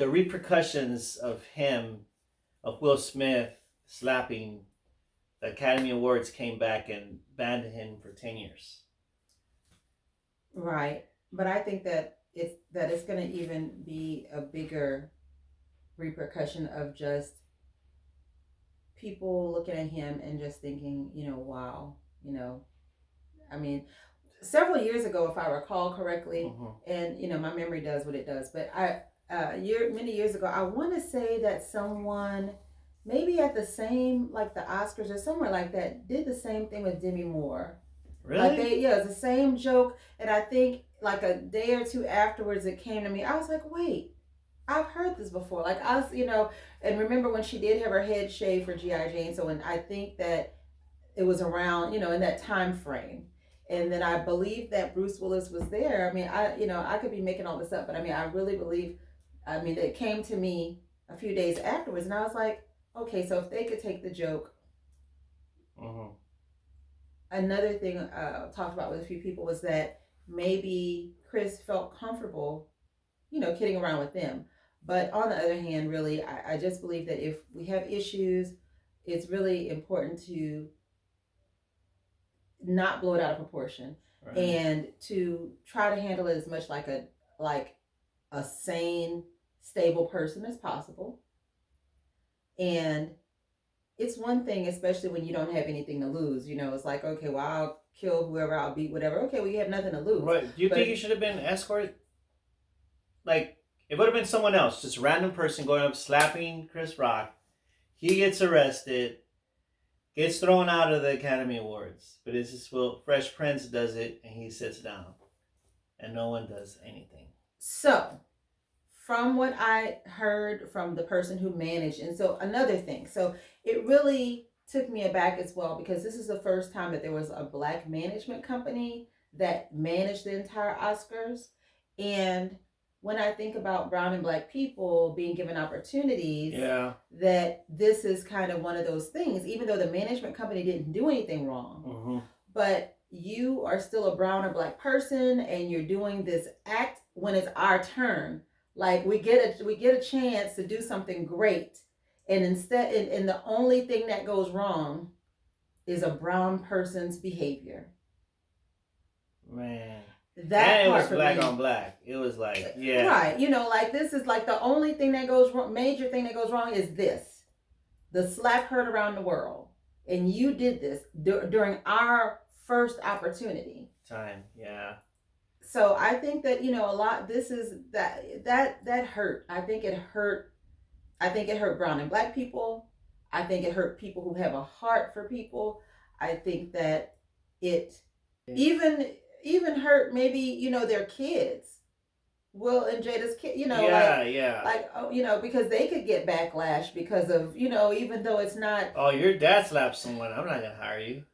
the repercussions of Will Smith slapping the Academy Awards came back and banned him for 10 years. Right. But I think that it's going to even be a bigger repercussion of just people looking at him and just thinking, wow, I mean, several years ago, if I recall correctly, and my memory does what it does, but many years ago, I want to say that someone, maybe at the same, like the Oscars or somewhere like that, did the same thing with Demi Moore. Really? It's the same joke, and I think like a day or two afterwards, it came to me. I was like, wait, I've heard this before. Like I was, and remember when she did have her head shaved for GI Jane. So, and I think that it was around, in that time frame. And then I believe that Bruce Willis was there. I mean, I could be making all this up, but I mean, I really believe, it came to me a few days afterwards, and I was like, okay, so if they could take the joke. Another thing talked about with a few people was that maybe Chris felt comfortable, kidding around with them. But on the other hand, really, I just believe that if we have issues, it's really important to not blow it out of proportion, right, and to try to handle it as much like a sane, stable person as possible. And it's one thing, especially when you don't have anything to lose. It's like, okay, well, I'll kill whoever, I'll beat whatever. Okay, well, you have nothing to lose. Right. Do you think he should have been escorted? Like, it would have been someone else, just a random person going up slapping Chris Rock. He gets arrested, gets thrown out of the Academy Awards. But it's just, well, Fresh Prince does it, and he sits down. And no one does anything. So, from what I heard from the person who managed, and so another thing, so it really took me aback as well, because this is the first time that there was a black management company that managed the entire Oscars. And when I think about brown and black people being given opportunities, that this is kind of one of those things, even though the management company didn't do anything wrong, but you are still a brown or black person and you're doing this act when it's our turn. Like we get a chance to do something great, and instead, and the only thing that goes wrong is a brown person's behavior. Man, that and it was black on black. It was like, yeah, right. Like this is like the only thing that goes wrong. Major thing that goes wrong is this: the slap heard around the world, and you did this during our first opportunity. Time, yeah. So I think that a lot. This is that hurt. I think it hurt. I think it hurt brown and black people. I think it hurt people who have a heart for people. I think that it even hurt maybe their kids, Will and Jada's kid. Because they could get backlash because of even though it's not. Oh, your dad slapped someone. I'm not gonna hire you.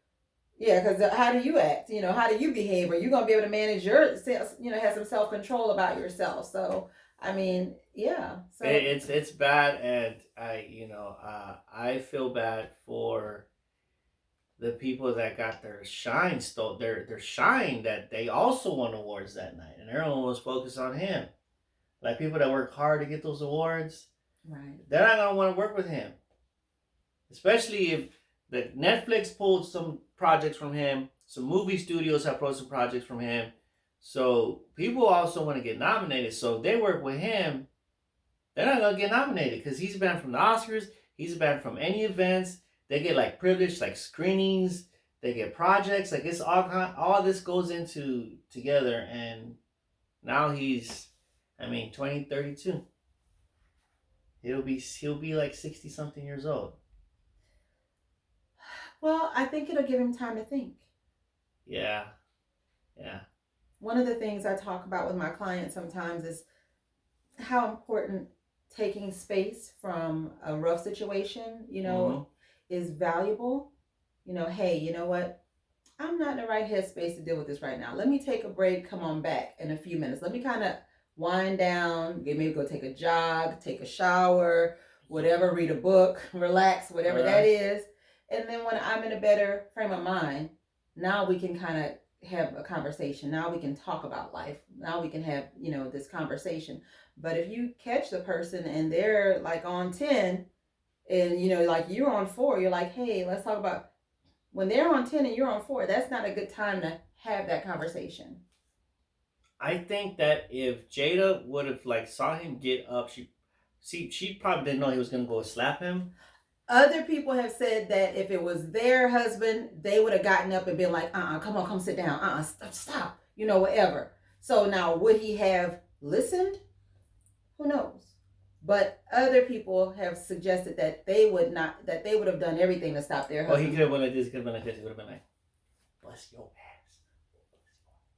Yeah, because how do you act? How do you behave? Are you going to be able to manage have some self-control about yourself? So, I mean, yeah. So it's bad, and I feel bad for the people that got their shine their shine that they also won awards that night, and everyone was focused on him. Like people that work hard to get those awards, right? They're not gonna want to work with him, especially if the Netflix pulled some projects from him. Some movie studios have pulled some projects from him. So people also want to get nominated. So if they work with him, they're not going to get nominated because he's banned from the Oscars. He's banned from any events. They get like privilege, like screenings. They get projects. Like it's all this goes into together. And now he's, 32. He'll be like 60 something years old. Well, I think it'll give him time to think. Yeah. One of the things I talk about with my clients sometimes is how important taking space from a rough situation, is valuable. Hey, you know what? I'm not in the right headspace to deal with this right now. Let me take a break, come on back in a few minutes. Let me kind of wind down, maybe go take a jog, take a shower, whatever, read a book, relax, whatever that is. And then when I'm in a better frame of mind, now we can kind of have a conversation. Now we can talk about life. Now we can have, this conversation. But if you catch the person and they're like on 10 and, like you're on 4, you're like, hey, let's talk about when they're on 10 and you're on 4, that's not a good time to have that conversation. I think that if Jada would have like saw him get up, she probably didn't know he was gonna go slap him. Other people have said that if it was their husband, they would have gotten up and been like, come on, come sit down. Stop, whatever. So now, would he have listened? Who knows? But other people have suggested that they would have done everything to stop their husband. He could have been like this, he would have been like, bless your ass.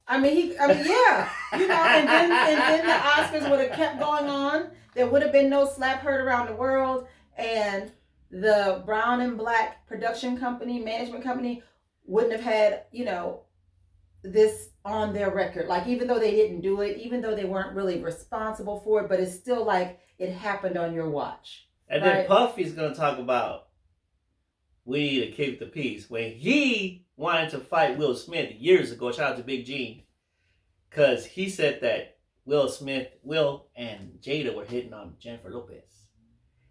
Yeah. And then the Oscars would have kept going on. There would have been no slap heard around the world. And the Brown and Black production company, management company, wouldn't have had, this on their record. Like, even though they didn't do it, even though they weren't really responsible for it, but it's still like it happened on your watch. And right? Then Puffy's going to talk about we need to keep the peace. When he wanted to fight Will Smith years ago, shout out to Big Gene, because he said that Will and Jada were hitting on Jennifer Lopez.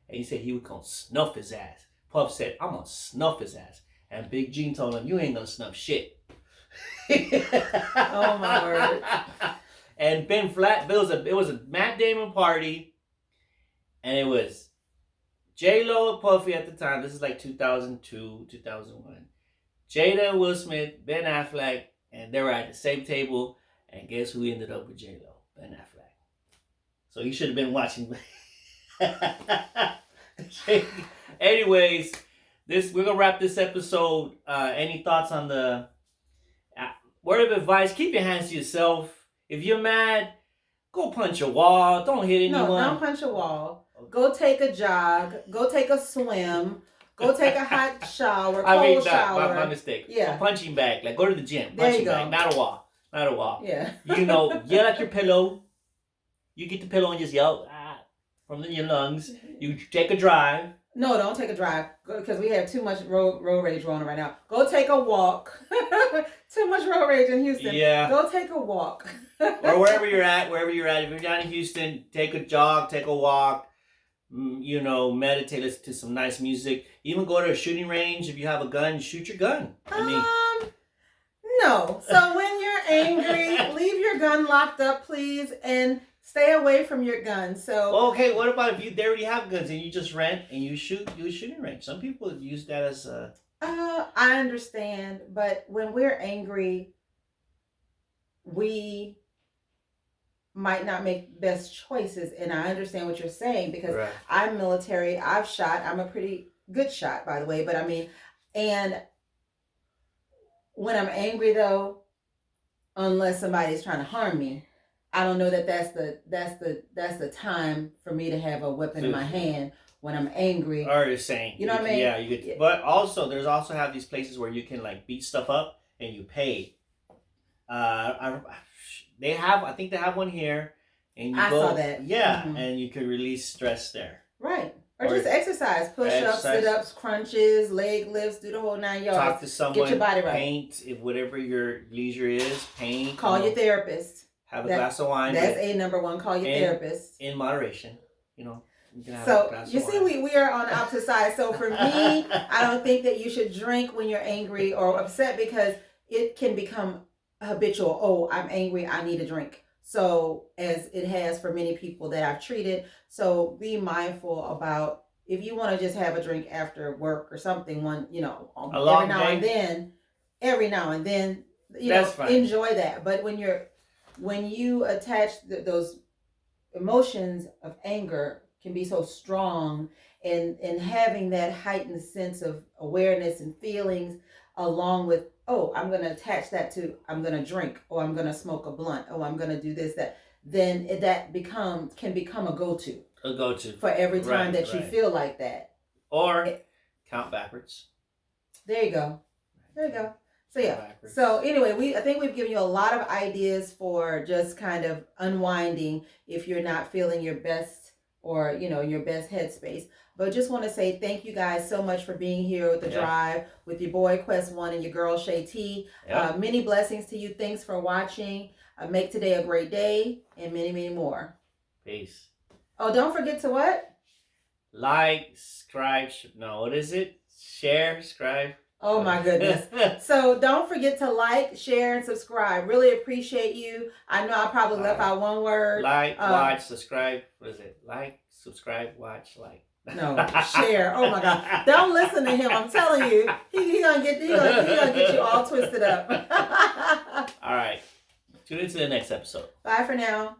And he said he was going to snuff his ass. Puff said, I'm going to snuff his ass. And Big Gene told him, you ain't going to snuff shit. Oh, my word. And it was a Matt Damon party. And it was J-Lo and Puffy at the time. This is like 2002, 2001. Jada, Will Smith, Ben Affleck. And they were at the same table. And guess who ended up with J-Lo? Ben Affleck. So you should have been watching. Anyways, we're gonna wrap this episode. Any thoughts on the word of advice? Keep your hands to yourself. If you're mad, go punch a wall. Don't hit anyone. No, don't punch a wall. Go take a jog. Go take a swim. Go take a hot shower. Shower. My mistake. Yeah. A punching bag. Like go to the gym. There Punching you go. bag. Not a wall. Not a wall. Yeah. Yell at your pillow. You get the pillow and just yell from your lungs. You take a drive. No, don't take a drive because we have too much road rage going on right now. Go take a walk. Too much road rage in Houston. Yeah. Go take a walk. Or wherever you're at. If you're down in Houston, take a jog, take a walk. Meditate, listen to some nice music. Even go to a shooting range. If you have a gun, shoot your gun. No. So when you're angry, leave your gun locked up, please, and stay away from your gun. So okay, what about if they already have guns and you just rent and you shoot a shooting range? Some people use that as a. I understand, but when we're angry, we might not make best choices, and I understand what you're saying because right. I'm military. I've shot. I'm a pretty good shot, by the way. But I mean, and when I'm angry, though, unless somebody's trying to harm me, I don't know that that's the time for me to have a weapon in my hand when I'm angry. Or you're saying, you know what I mean? Yeah, you get. But also, there's also have these places where you can like beat stuff up and you pay. I think they have one here, and you saw that. Yeah, and you can release stress there. Right. Or just exercise, push-ups, sit-ups, crunches, leg lifts, do the whole 9 yards. Talk to someone. Get your body right. Paint, if whatever your leisure is. Paint. Call your therapist. Have a glass of wine. That's number one. Call your therapist. In moderation, You can have so a glass you of see, wine. we are on the opposite side. So for me, I don't think that you should drink when you're angry or upset because it can become habitual. Oh, I'm angry. I need a drink. So as it has for many people that I've treated. So be mindful about if you want to just have a drink after work or something, every now and then, enjoy that. But when you attach those emotions of anger can be so strong and having that heightened sense of awareness and feelings along with, oh, I'm going to attach that to, I'm going to drink, or I'm going to smoke a blunt, or I'm going to do this, that, then that can become a go-to. A go-to. For every time that you feel like that. Or count backwards. There you go. So yeah. So anyway, I think we've given you a lot of ideas for just kind of unwinding if you're not feeling your best or, your best headspace. But just want to say thank you guys so much for being here with the drive with your boy Quest One and your girl Shay T. Many blessings to you. Thanks for watching. Make today a great day, and many, many more. Peace. Oh, don't forget to what? Like, subscribe. No, what is it? Share, subscribe. Oh my goodness. So don't forget to like, share, and subscribe. Really appreciate you. I know I probably left out one word. Like, watch, subscribe. What is it? Like, subscribe, watch, like. No, share. Oh my God. Don't listen to him. I'm telling you. He gonna get you all twisted up. All right. Tune into the next episode. Bye for now.